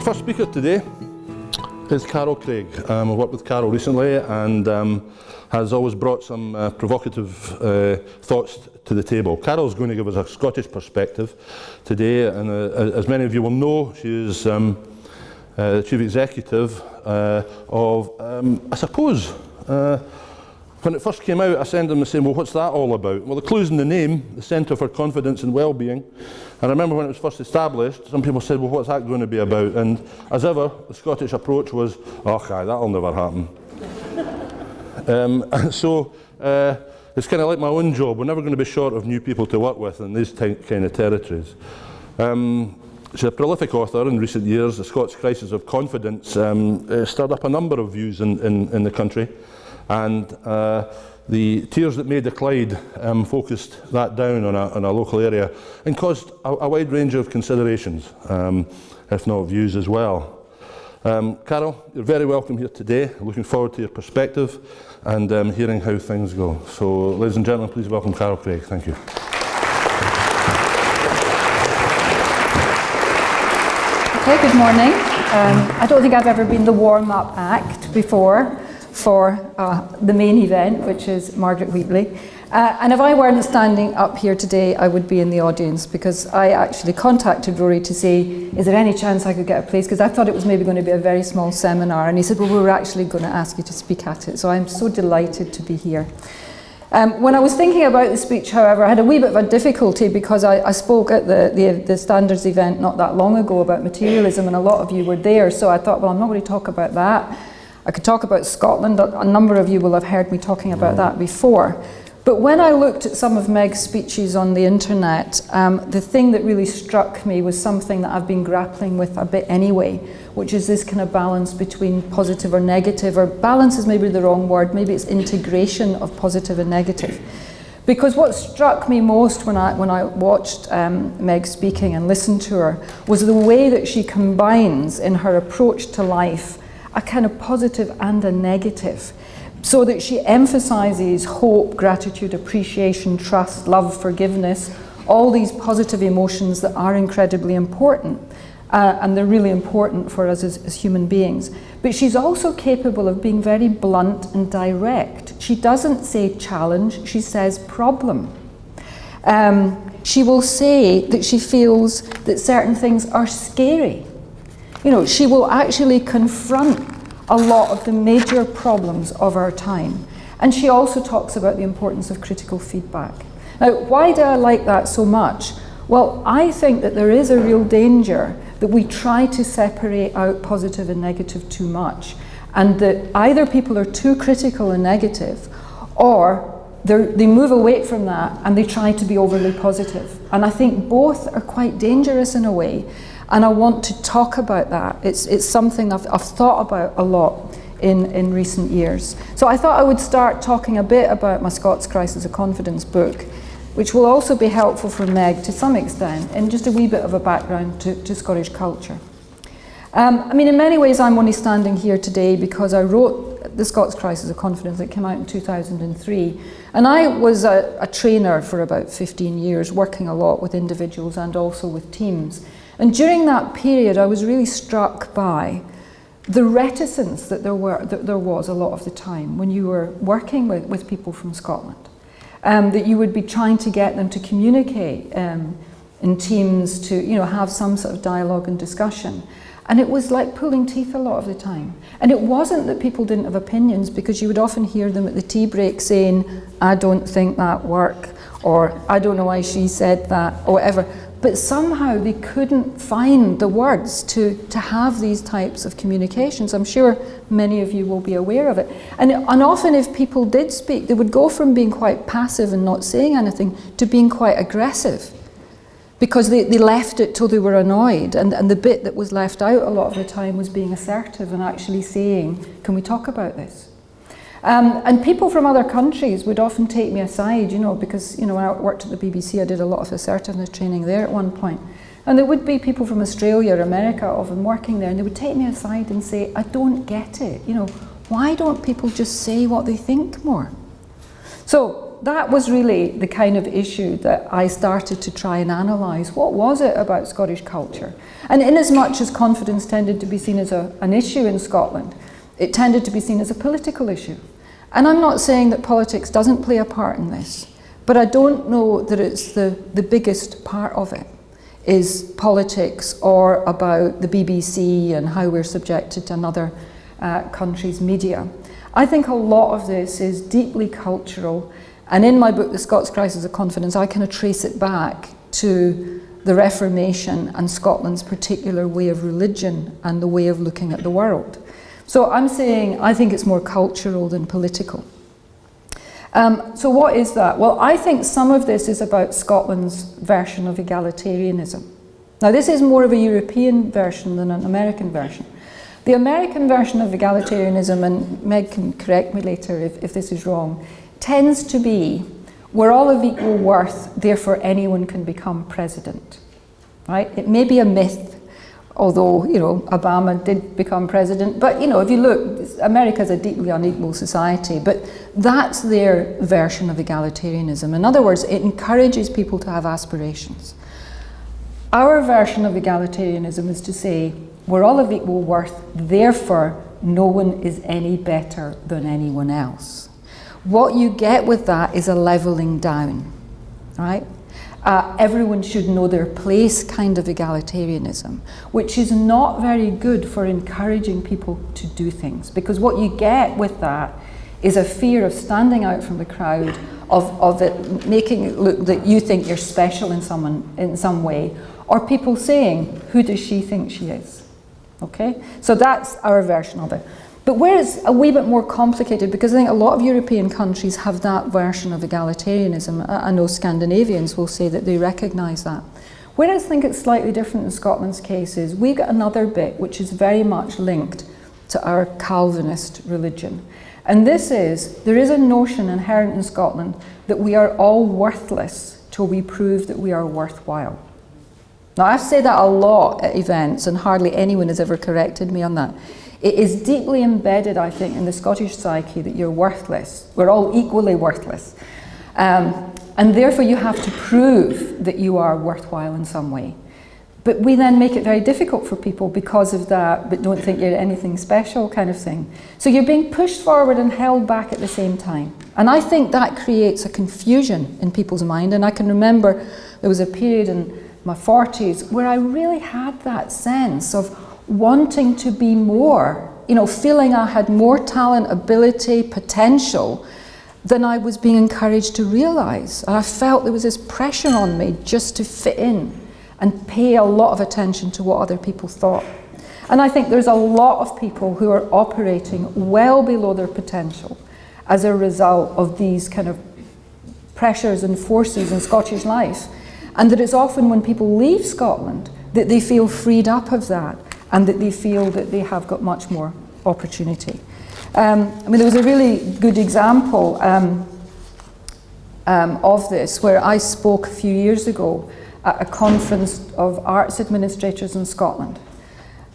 first speaker today is Carol Craig. I've worked with Carol recently and has always brought some provocative thoughts to the table. Carol's going to give us a Scottish perspective today, and as many of you will know, she is the Chief Executive of, I suppose, when it first came out, I sent them and saying, well, what's that all about? Well, the clue's in the name, the Centre for Confidence and Wellbeing. And I remember when it was first established, some people said, well, what's that going to be about? And as ever, the Scottish approach was, oh, that'll never happen. And so it's kind of like my own job. We're never going to be short of new people to work with in these kind of territories. She's a prolific author in recent years. The Scots crisis of confidence stirred up a number of views in the country. And the Tears That Made the Clyde focused that down on a local area and caused a wide range of considerations, if not views as well. Carol, you're very welcome here today. Looking forward to your perspective and hearing how things go. So, ladies and gentlemen, please welcome Carol Craig. Thank you. Okay, good morning. I don't think I've ever been the warm-up act before for the main event, which is Margaret Wheatley. And if I weren't standing up here today, I would be in the audience, because I actually contacted Rory to say, is there any chance I could get a place? Because I thought it was maybe going to be a very small seminar. And he said, well, we were actually going to ask you to speak at it. So I'm so delighted to be here. When I was thinking about the speech, however, I had a wee bit of a difficulty, because I spoke at the Standards event not that long ago about materialism, and a lot of you were there. So I thought, well, I'm not going to talk about that. I could talk about Scotland. A number of you will have heard me talking about that before. But when I looked at some of Meg's speeches on the internet, the thing that really struck me was something that I've been grappling with a bit anyway, which is this kind of balance between positive or negative, or balance is maybe the wrong word, maybe it's integration of positive and negative. Because what struck me most when I watched Meg speaking and listened to her was the way that she combines in her approach to life a kind of positive and a negative, so that she emphasizes hope, gratitude, appreciation, trust, love, forgiveness, all these positive emotions that are incredibly important, and they're really important for us as human beings. But she's also capable of being very blunt and direct. She doesn't say challenge, she says problem. She will say that she feels that certain things are scary. You know, she will actually confront a lot of the major problems of our time. And she also talks about the importance of critical feedback. Now, why do I like that so much? Well, I think that there is a real danger that we try to separate out positive and negative too much, and that either people are too critical and negative, or they move away from that and they try to be overly positive. And I think both are quite dangerous in a way. And I want to talk about that. It's something I've thought about a lot in recent years. So I thought I would start talking a bit about my Scots Crisis of Confidence book, which will also be helpful for Meg to some extent, and just a wee bit of a background to Scottish culture. I mean, in many ways I'm only standing here today because I wrote the Scots Crisis of Confidence that came out in 2003. And I was a trainer for about 15 years, working a lot with individuals and also with teams. And during that period, I was really struck by the reticence that there was a lot of the time when you were working with people from Scotland. That you would be trying to get them to communicate in teams, to have some sort of dialogue and discussion. And it was like pulling teeth a lot of the time. And it wasn't that people didn't have opinions, because you would often hear them at the tea break saying, I don't think that worked, or I don't know why she said that, or whatever. But somehow they couldn't find the words to have these types of communications. I'm sure many of you will be aware of it. And often if people did speak, they would go from being quite passive and not saying anything to being quite aggressive, because they left it till they were annoyed. And the bit that was left out a lot of the time was being assertive and actually saying, can we talk about this? And people from other countries would often take me aside, because, when I worked at the BBC, I did a lot of assertiveness training there at one point. And there would be people from Australia or America often working there, and they would take me aside and say, I don't get it. Why don't people just say what they think more? So So that was really the kind of issue that I started to try and analyse. What was it about Scottish culture? And in as much as confidence tended to be seen as an issue in Scotland, it tended to be seen as a political issue. And I'm not saying that politics doesn't play a part in this, but I don't know that it's the biggest part of it, is politics or about the BBC and how we're subjected to another country's media. I think a lot of this is deeply cultural, and in my book, The Scots Crisis of Confidence, I kind of trace it back to the Reformation and Scotland's particular way of religion and the way of looking at the world. So I'm saying I think it's more cultural than political. So what is that? Well, I think some of this is about Scotland's version of egalitarianism. Now, this is more of a European version than an American version. The American version of egalitarianism, and Meg can correct me later if this is wrong, tends to be we're all of equal worth, therefore anyone can become president. Right? It may be a myth, although, you know, Obama did become president. But, you know, if you look, America's a deeply unequal society, but that's their version of egalitarianism. In other words, it encourages people to have aspirations. Our version of egalitarianism is to say, we're all of equal worth, therefore no one is any better than anyone else. What you get with that is a levelling down, right? Everyone should know their place kind of egalitarianism, which is not very good for encouraging people to do things, because what you get with that is a fear of standing out from the crowd, of it making it look that you think you're special in some way, or people saying, who does she think she is? Okay, so that's our version of it. But where it's a wee bit more complicated, because I think a lot of European countries have that version of egalitarianism. I know Scandinavians will say that they recognise that. Where I think it's slightly different in Scotland's case is we've got another bit which is very much linked to our Calvinist religion. And this is, there is a notion inherent in Scotland that we are all worthless till we prove that we are worthwhile. Now, I've said that a lot at events, and hardly anyone has ever corrected me on that. It is deeply embedded, I think, in the Scottish psyche that you're worthless. We're all equally worthless. And therefore you have to prove that you are worthwhile in some way. But we then make it very difficult for people because of that, but don't think you're anything special kind of thing. So you're being pushed forward and held back at the same time. And I think that creates a confusion in people's mind. And I can remember there was a period in my 40s where I really had that sense of wanting to be more, you know, feeling I had more talent, ability, potential than I was being encouraged to realise. And I felt there was this pressure on me just to fit in and pay a lot of attention to what other people thought. And I think there's a lot of people who are operating well below their potential as a result of these kind of pressures and forces in Scottish life. And that it's often when people leave Scotland that they feel freed up of that, and that they feel that they have got much more opportunity. I mean, there was a really good example of this where I spoke a few years ago at a conference of arts administrators in Scotland.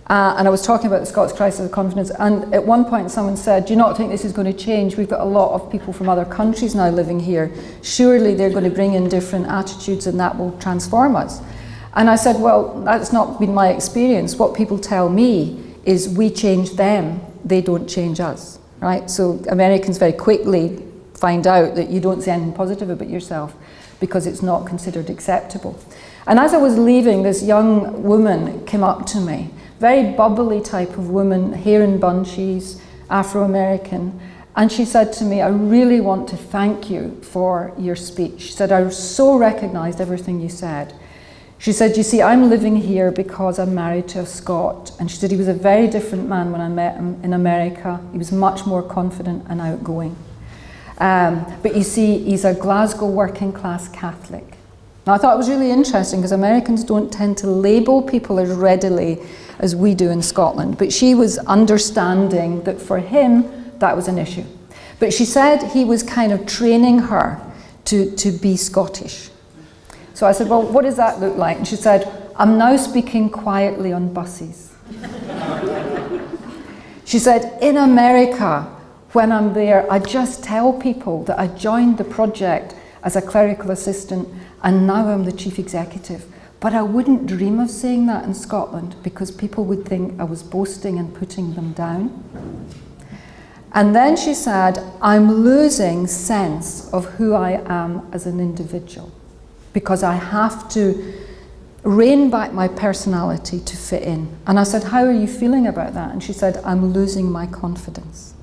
And I was talking about the Scots Crisis of Confidence, and at one point someone said, do you not think this is going to change? We've got a lot of people from other countries now living here. Surely they're going to bring in different attitudes and that will transform us. And I said, well, that's not been my experience. What people tell me is we change them, they don't change us, right? So Americans very quickly find out that you don't say anything positive about yourself because it's not considered acceptable. And as I was leaving, this young woman came up to me, very bubbly type of woman, hair in bunches, Afro-American, and she said to me, I really want to thank you for your speech. She said, I so recognised everything you said. She said, you see, I'm living here because I'm married to a Scot. And she said he was a very different man when I met him in America. He was much more confident and outgoing. But you see, he's a Glasgow working class Catholic. Now, I thought it was really interesting because Americans don't tend to label people as readily as we do in Scotland. But she was understanding that for him, that was an issue. But she said he was kind of training her to be Scottish. So I said, well, what does that look like? And she said, I'm now speaking quietly on buses. She said, in America, when I'm there, I just tell people that I joined the project as a clerical assistant and now I'm the chief executive. But I wouldn't dream of saying that in Scotland because people would think I was boasting and putting them down. And then she said, I'm losing sense of who I am as an individual because I have to rein back my personality to fit in. And I said, how are you feeling about that? And she said, I'm losing my confidence.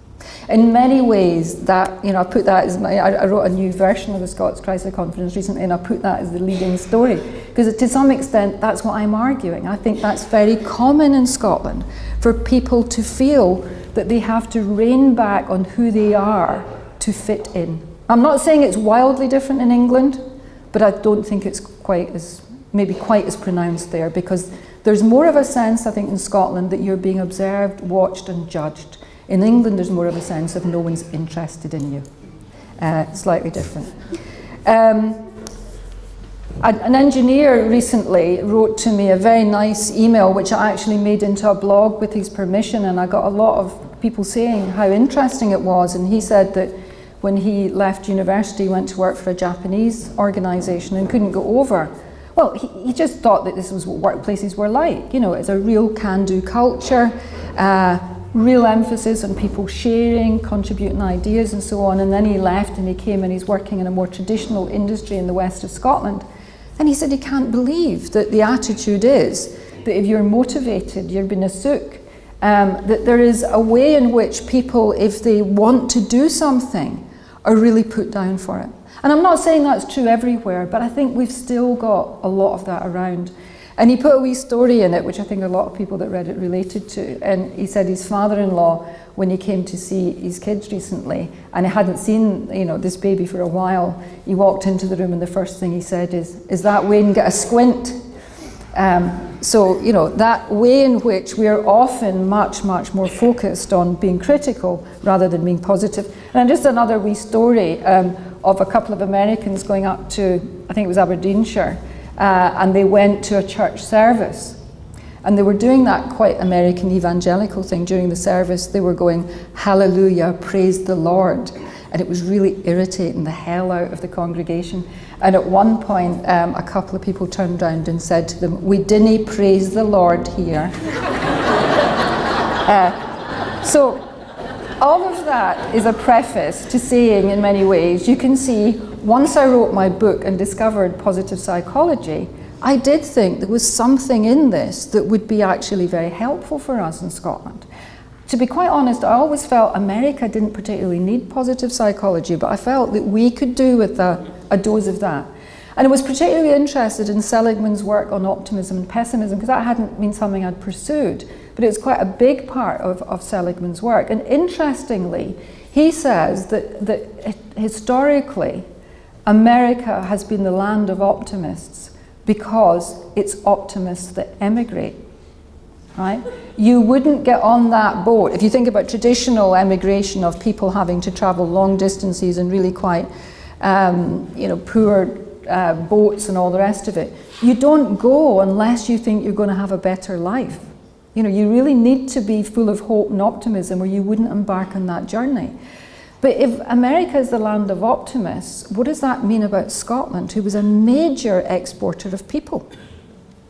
In many ways, that, I put that as I wrote a new version of the Scots Crisis of Confidence recently, and I put that as the leading story, because to some extent, that's what I'm arguing. I think that's very common in Scotland, for people to feel that they have to rein back on who they are to fit in. I'm not saying it's wildly different in England, but I don't think it's quite as pronounced there, because there's more of a sense, I think, in Scotland that you're being observed, watched and judged. In England, there's more of a sense of no one's interested in you. Slightly different. An engineer recently wrote to me a very nice email, which I actually made into a blog with his permission, and I got a lot of people saying how interesting it was. And he said that when he left university, he went to work for a Japanese organisation and couldn't go over. Well, he just thought that this was what workplaces were like. It's a real can-do culture. Real emphasis on people sharing, contributing ideas and so on. And then he left and he came and he's working in a more traditional industry in the west of Scotland. And he said he can't believe that the attitude is that if you're motivated, you're being a sook, that there is a way in which people, if they want to do something, are really put down for it. And I'm not saying that's true everywhere, but I think we've still got a lot of that around. And he put a wee story in it, which I think a lot of people that read it related to. And he said his father-in-law, when he came to see his kids recently, and he hadn't seen, this baby for a while, he walked into the room and the first thing he said is that Wayne get a squint? So, that way in which we are often much, much more focused on being critical rather than being positive. And just another wee story of a couple of Americans going up to, I think it was Aberdeenshire, and they went to a church service. And they were doing that quite American evangelical thing during the service. They were going, hallelujah, praise the Lord. And it was really irritating the hell out of the congregation. And at one point, a couple of people turned around and said to them, we didn't praise the Lord here. So all of that is a preface to saying, in many ways, you can see, once I wrote my book and discovered positive psychology, I did think there was something in this that would be actually very helpful for us in Scotland. To be quite honest, I always felt America didn't particularly need positive psychology, but I felt that we could do with a dose of that. And I was particularly interested in Seligman's work on optimism and pessimism, because that hadn't been something I'd pursued, but it's quite a big part of Seligman's work. And interestingly, he says that historically, America has been the land of optimists because it's optimists that emigrate. Right? You wouldn't get on that boat. If you think about traditional emigration of people having to travel long distances and really quite poor boats and all the rest of it, you don't go unless you think you're going to have a better life. You really need to be full of hope and optimism, or you wouldn't embark on that journey. But if America is the land of optimists, what does that mean about Scotland, who was a major exporter of people?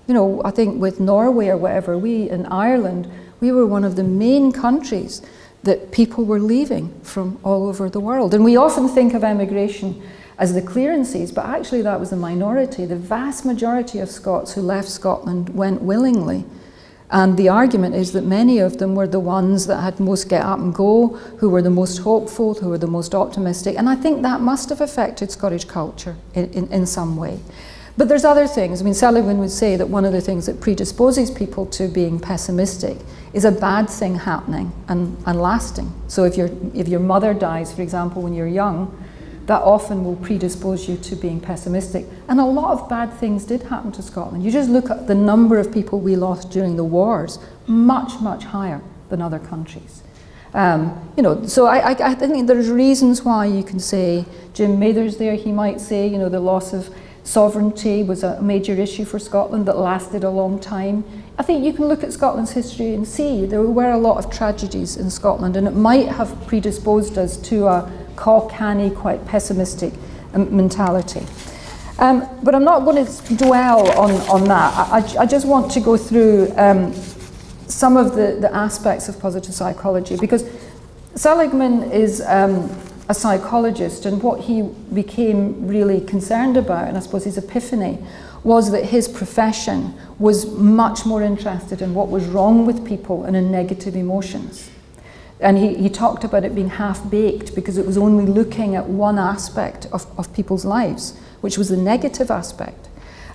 I think with Norway or whatever, we in Ireland, we were one of the main countries that people were leaving from all over the world. And we often think of emigration as the clearances, but actually that was the minority. The vast majority of Scots who left Scotland went willingly. And the argument is that many of them were the ones that had most get up and go, who were the most hopeful, who were the most optimistic. And I think that must have affected Scottish culture in some way. But there's other things. Seligman would say that one of the things that predisposes people to being pessimistic is a bad thing happening and lasting. So if your mother dies, for example, when you're young, that often will predispose you to being pessimistic. And a lot of bad things did happen to Scotland. You just look at the number of people we lost during the wars, much, much higher than other countries. So I think there's reasons why you can say, Jim Mather's there, he might say, the loss of Sovereignty was a major issue for Scotland that lasted a long time. I think you can look at Scotland's history and see there were a lot of tragedies in Scotland, and it might have predisposed us to a canny, quite pessimistic mentality. But I'm not going to dwell on that. I just want to go through some of the aspects of positive psychology, because Seligman is a psychologist, and what he became really concerned about, and I suppose his epiphany, was that his profession was much more interested in what was wrong with people and in negative emotions. And he talked about it being half-baked because it was only looking at one aspect of people's lives, which was the negative aspect.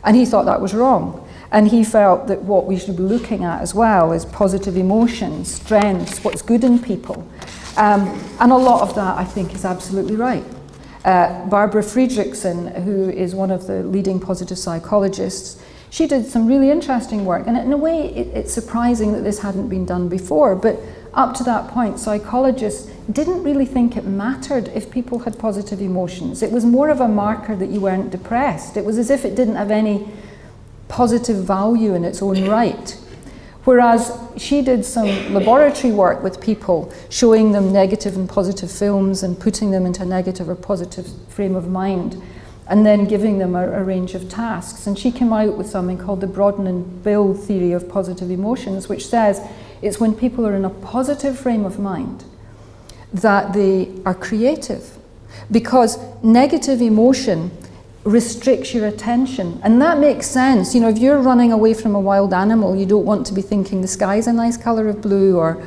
And he thought that was wrong. And he felt that what we should be looking at as well is positive emotions, strengths, what's good in people. And a lot of that, I think, is absolutely right. Barbara Friedrichsen, who is one of the leading positive psychologists, she did some really interesting work. And in a way, it's surprising that this hadn't been done before. But up to that point, psychologists didn't really think it mattered if people had positive emotions. It was more of a marker that you weren't depressed. It was as if it didn't have any positive value in its own right. Whereas she did some laboratory work with people, showing them negative and positive films and putting them into a negative or positive frame of mind, and then giving them a range of tasks. And she came out with something called the Broaden and Build theory of positive emotions, which says it's when people are in a positive frame of mind that they are creative, because negative emotion restricts your attention. And that makes sense. You know, if you're running away from a wild animal, you don't want to be thinking the sky's a nice colour of blue, or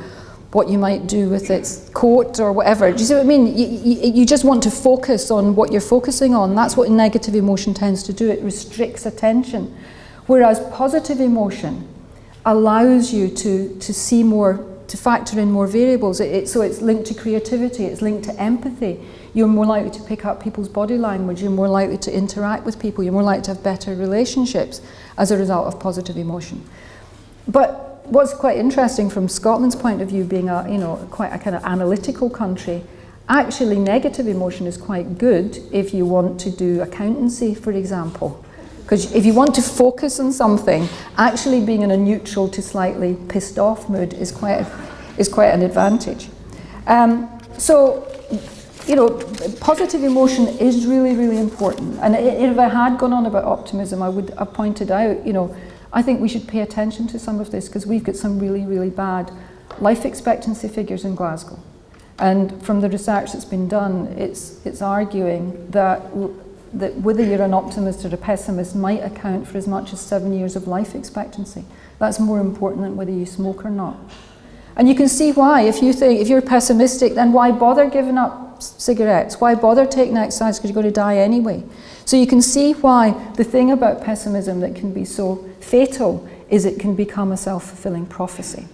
what you might do with its coat or whatever. Do you see what I mean? You just want to focus on what you're focusing on. That's what negative emotion tends to do. It restricts attention. Whereas positive emotion allows you to see more, to factor in more variables. So it's linked to creativity, it's linked to empathy. You're more likely to pick up people's body language, you're more likely to interact with people, you're more likely to have better relationships as a result of positive emotion. But what's quite interesting from Scotland's point of view, being quite a kind of analytical country, actually negative emotion is quite good if you want to do accountancy, for example. Because if you want to focus on something, actually being in a neutral to slightly pissed off mood is quite an advantage. Positive emotion is really, really important. And if I had gone on about optimism, I would have pointed out, I think we should pay attention to some of this, because we've got some really, really bad life expectancy figures in Glasgow. And from the research that's been done, it's arguing that whether you're an optimist or a pessimist might account for as much as 7 years of life expectancy. That's more important than whether you smoke or not. And you can see why. If you're pessimistic, then why bother giving up cigarettes? Why bother taking exercise, because you're going to die anyway? So you can see why the thing about pessimism that can be so fatal is it can become a self-fulfilling prophecy.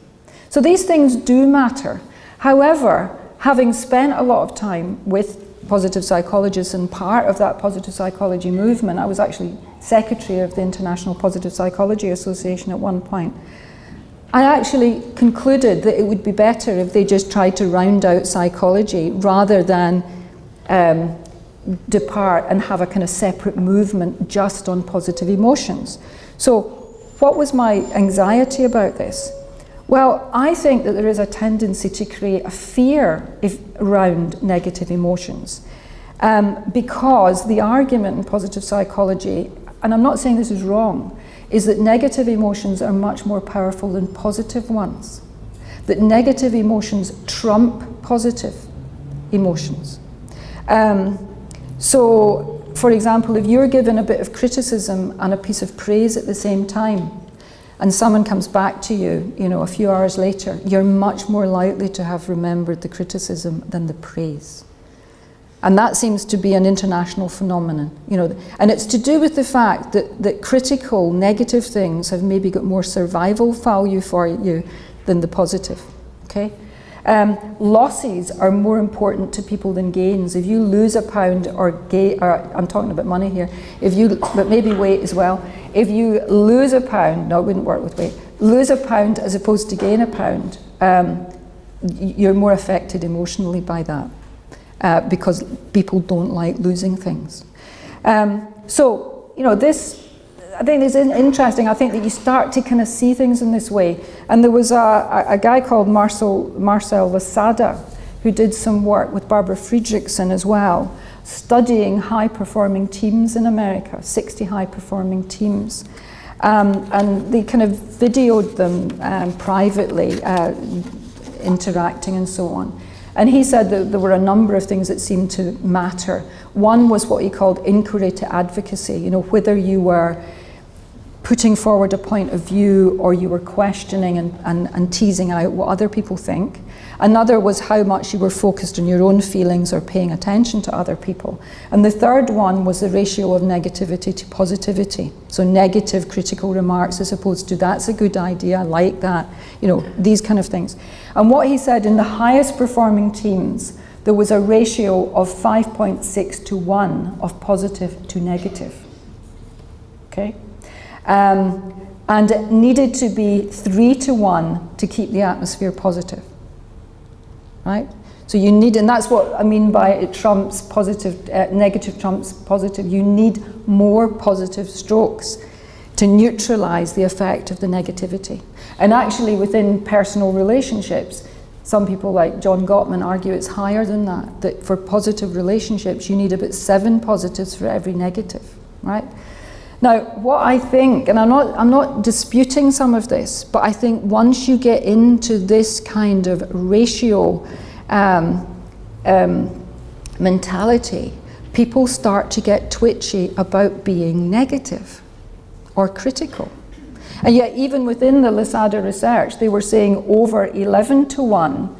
So these things do matter. However, having spent a lot of time with positive psychologists and part of that positive psychology movement, I was actually secretary of the International Positive Psychology Association at one point, I actually concluded that it would be better if they just tried to round out psychology rather than depart and have a kind of separate movement just on positive emotions. So what was my anxiety about this? Well, I think that there is a tendency to create a fear around negative emotions, because the argument in positive psychology, and I'm not saying this is wrong, is that negative emotions are much more powerful than positive ones. That negative emotions trump positive emotions. So, for example, if you're given a bit of criticism and a piece of praise at the same time, and someone comes back to you, a few hours later, you're much more likely to have remembered the criticism than the praise. And that seems to be an international phenomenon, and it's to do with the fact that critical, negative things have maybe got more survival value for you than the positive, okay? Losses are more important to people than gains. If you lose a pound or I'm talking about money here, but maybe weight as well. If you lose a pound, no, it wouldn't work with weight, lose a pound as opposed to gain a pound, you're more affected emotionally by that. Because people don't like losing things. So you know, I think it's interesting. I think that you start to kind of see things in this way. And there was a guy called Marcel Lasada who did some work with Barbara Friedrichsen as well, studying high-performing teams in America, 60 high-performing teams. And they kind of videoed them privately, interacting and so on. And he said that there were a number of things that seemed to matter. One was what he called inquiry to advocacy, you know, whether you were putting forward a point of view or you were questioning and teasing out what other people think. Another was how much you were focused on your own feelings or paying attention to other people. And the third one was the ratio of negativity to positivity. So negative critical remarks as opposed to that's a good idea, I like that, you know, these kind of things. And what he said, in the highest performing teams, there was a ratio of 5.6 to 1 of positive to negative. Okay? And it needed to be 3 to 1 to keep the atmosphere positive. Right? So you need, and that's what I mean by it trumps positive, negative trumps positive. You need more positive strokes to neutralize the effect of the negativity. And actually within personal relationships, some people like John Gottman argue it's higher than that for positive relationships you need about 7 positives for every negative, right? Now, what I think, and I'm not disputing some of this, but I think once you get into this kind of ratio mentality, people start to get twitchy about being negative or critical. And yet, even within the Lasada research, they were saying over 11 to 1,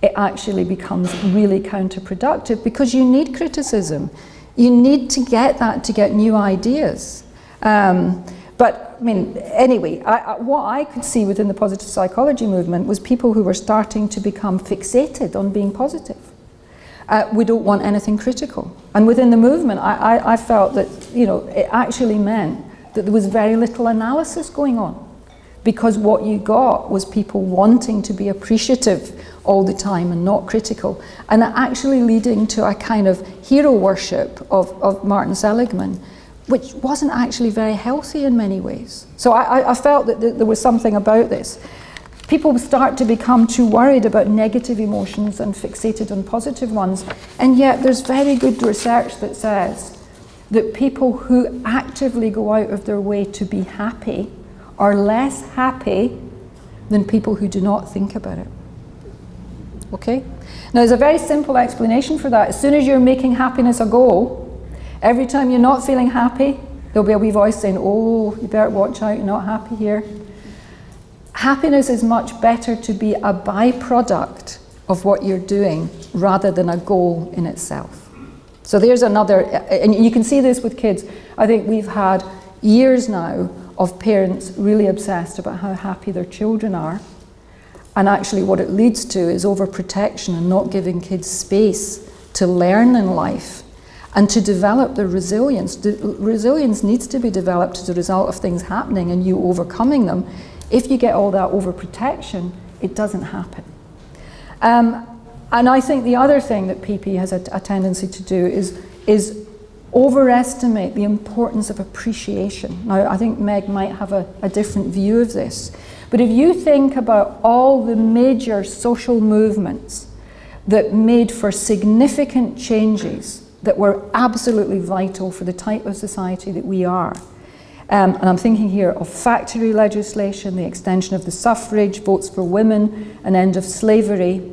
it actually becomes really counterproductive because you need criticism. You need to get that to get new ideas. But I mean, anyway, what I could see within the positive psychology movement was people who were starting to become fixated on being positive. We don't want anything critical. And within the movement, I felt that, you know, it actually meant that there was very little analysis going on, because what you got was people wanting to be appreciative all the time and not critical, and actually leading to a kind of hero worship of Martin Seligman, which wasn't actually very healthy in many ways. So I felt that there was something about this. People start to become too worried about negative emotions and fixated on positive ones, and yet there's very good research that says that people who actively go out of their way to be happy are less happy than people who do not think about it. Okay? Now there's a very simple explanation for that. As soon as you're making happiness a goal, every time you're not feeling happy, there'll be a wee voice saying, oh, you better watch out, you're not happy here. Happiness is much better to be a byproduct of what you're doing rather than a goal in itself. So there's another, and you can see this with kids. I think we've had years now of parents really obsessed about how happy their children are. And actually what it leads to is overprotection and not giving kids space to learn in life and to develop their resilience. Resilience needs to be developed as a result of things happening and you overcoming them. If you get all that overprotection, it doesn't happen. And I think the other thing that PP has a tendency to do is overestimate the importance of appreciation. Now, I think Meg might have a different view of this. But if you think about all the major social movements that made for significant changes that were absolutely vital for the type of society that we are, and I'm thinking here of factory legislation, the extension of the suffrage, votes for women, an end of slavery,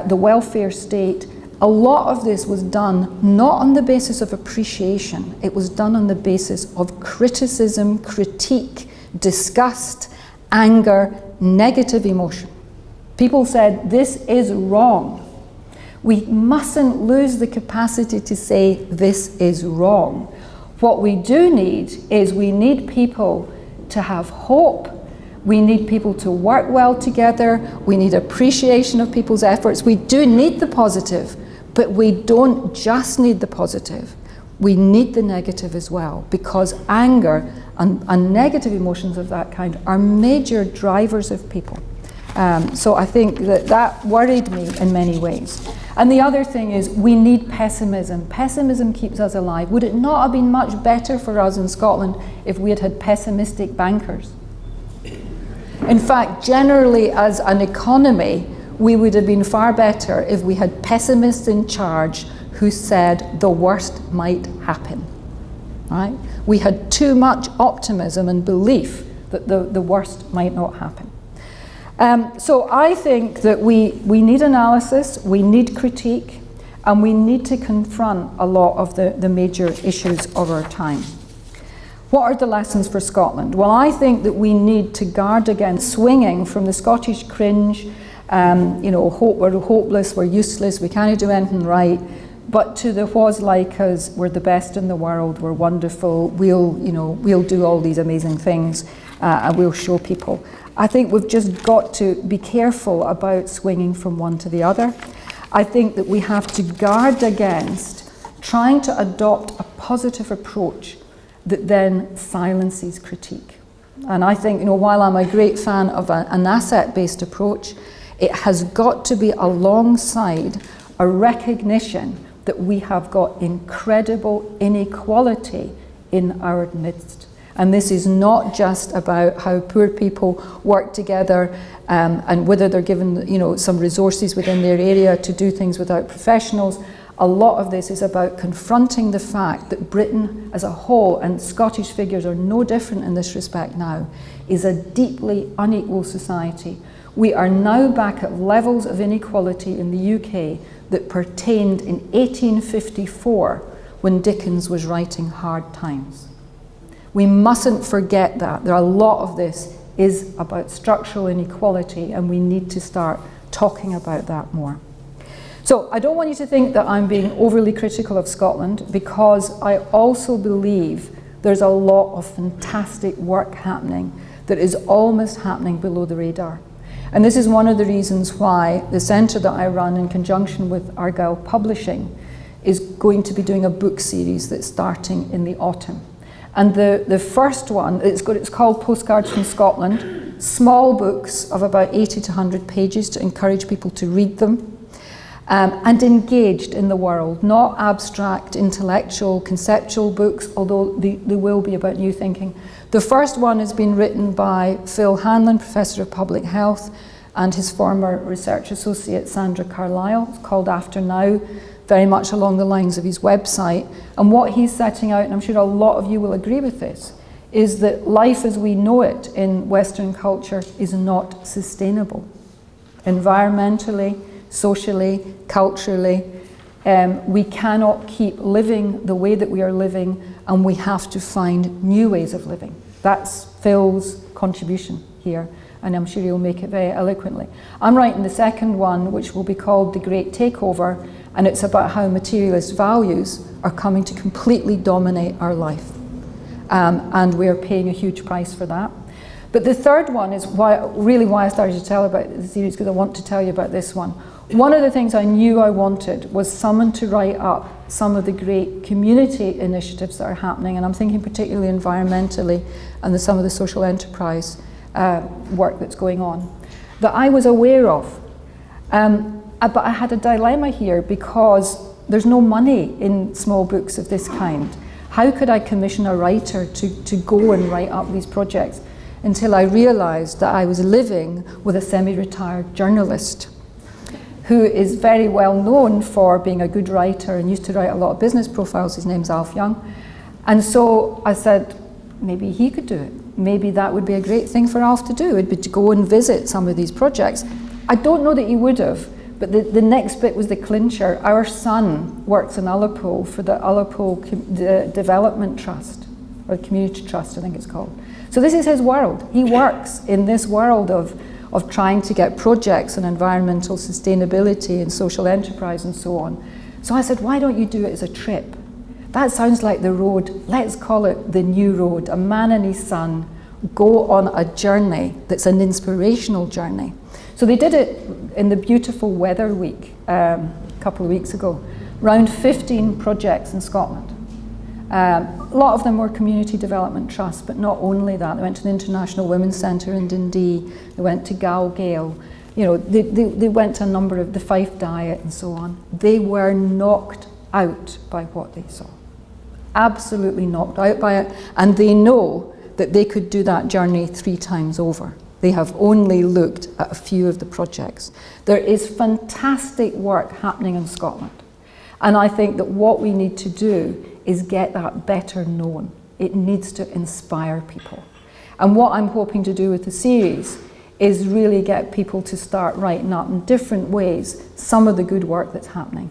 the welfare state, a lot of this was done not on the basis of appreciation, it was done on the basis of criticism, critique, disgust, anger, negative emotion. People said, this is wrong. We mustn't lose the capacity to say, this is wrong. What we do need is we need people to have hope. We need people to work well together. We need appreciation of people's efforts. We do need the positive, but we don't just need the positive. We need the negative as well, because anger and negative emotions of that kind are major drivers of people. So I think that worried me in many ways. And the other thing is we need pessimism. Pessimism keeps us alive. Would it not have been much better for us in Scotland if we had had pessimistic bankers? In fact, generally as an economy, we would have been far better if we had pessimists in charge who said the worst might happen. Right? We had too much optimism and belief that the worst might not happen. So I think that we need analysis, we need critique, and we need to confront a lot of the major issues of our time. What are the lessons for Scotland? Well, I think that we need to guard against swinging from the Scottish cringe, we're hopeless, we're useless, we can't do anything right, but to the what's like us, we're the best in the world, we're wonderful, we'll do all these amazing things, and we'll show people. I think we've just got to be careful about swinging from one to the other. I think that we have to guard against trying to adopt a positive approach that then silences critique. And I think, while I'm a great fan of an asset-based approach, it has got to be alongside a recognition that we have got incredible inequality in our midst. And this is not just about how poor people work together and whether they're given some resources within their area to do things without professionals. A lot of this is about confronting the fact that Britain as a whole, and Scottish figures are no different in this respect now, is a deeply unequal society. We are now back at levels of inequality in the UK that pertained in 1854 when Dickens was writing Hard Times. We mustn't forget that. A lot of this is about structural inequality, and we need to start talking about that more. So I don't want you to think that I'm being overly critical of Scotland, because I also believe there's a lot of fantastic work happening that is almost happening below the radar. And this is one of the reasons why the centre that I run in conjunction with Argyll Publishing is going to be doing a book series that's starting in the autumn. And the first one, it's called Postcards from Scotland, small books of about 80 to 100 pages to encourage people to read them. And engaged in the world, not abstract, intellectual, conceptual books, although they will be about new thinking. The first one has been written by Phil Hanlon, Professor of Public Health, and his former research associate Sandra Carlyle. It's called After Now, very much along the lines of his website. And what he's setting out, and I'm sure a lot of you will agree with this, is that life as we know it in Western culture is not sustainable. Environmentally, socially, culturally, we cannot keep living the way that we are living, and we have to find new ways of living. That's Phil's contribution here, and I'm sure he'll make it very eloquently. I'm writing the second one, which will be called The Great Takeover, and it's about how materialist values are coming to completely dominate our life. And we're paying a huge price for that. But the third one is why I started to tell about the series, because I want to tell you about this one. One of the things I knew I wanted was someone to write up some of the great community initiatives that are happening, and I'm thinking particularly environmentally and some of the social enterprise work that's going on, that I was aware of. But I had a dilemma here because there's no money in small books of this kind. How could I commission a writer to go and write up these projects? Until I realised that I was living with a semi-retired journalist who is very well known for being a good writer and used to write a lot of business profiles. His name's Alf Young. And so I said, maybe he could do it. Maybe that would be a great thing for Alf to do. It'd be to go and visit some of these projects. I don't know that he would have, but the next bit was the clincher. Our son works in Ullapool for the Ullapool Development Trust, or Community Trust, I think it's called. So this is his world. He works in this world of trying to get projects on environmental sustainability and social enterprise and so on. So I said, why don't you do it as a trip? That sounds like the road. Let's call it the new road. A man and his son go on a journey that's an inspirational journey. So they did it in the beautiful weather week a couple of weeks ago. Around 15 projects in Scotland. A lot of them were community development trusts, but not only that. They went to the International Women's Centre in Dundee, they went to Gal Gale, You know, they went to a number of the Fife diet and so on. They were knocked out by what they saw. Absolutely knocked out by it. And they know that they could do that journey 3 times over. They have only looked at a few of the projects. There is fantastic work happening in Scotland. And I think that what we need to do is get that better known. It needs to inspire people. And what I'm hoping to do with the series is really get people to start writing up in different ways some of the good work that's happening.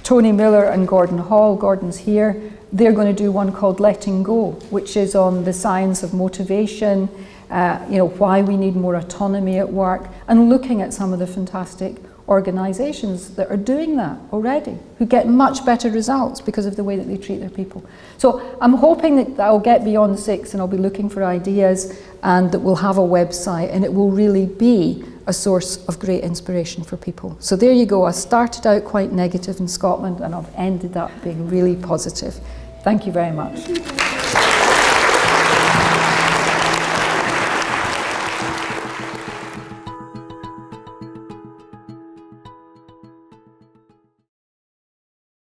Tony Miller and Gordon Hall, Gordon's here, they're going to do one called Letting Go, which is on the science of motivation, you know, why we need more autonomy at work, and looking at some of the fantastic organisations that are doing that already, who get much better results because of the way that they treat their people. So I'm hoping that I'll get beyond 6 and I'll be looking for ideas, and that we'll have a website, and it will really be a source of great inspiration for people. So there you go. I started out quite negative in Scotland and I've ended up being really positive. Thank you very much.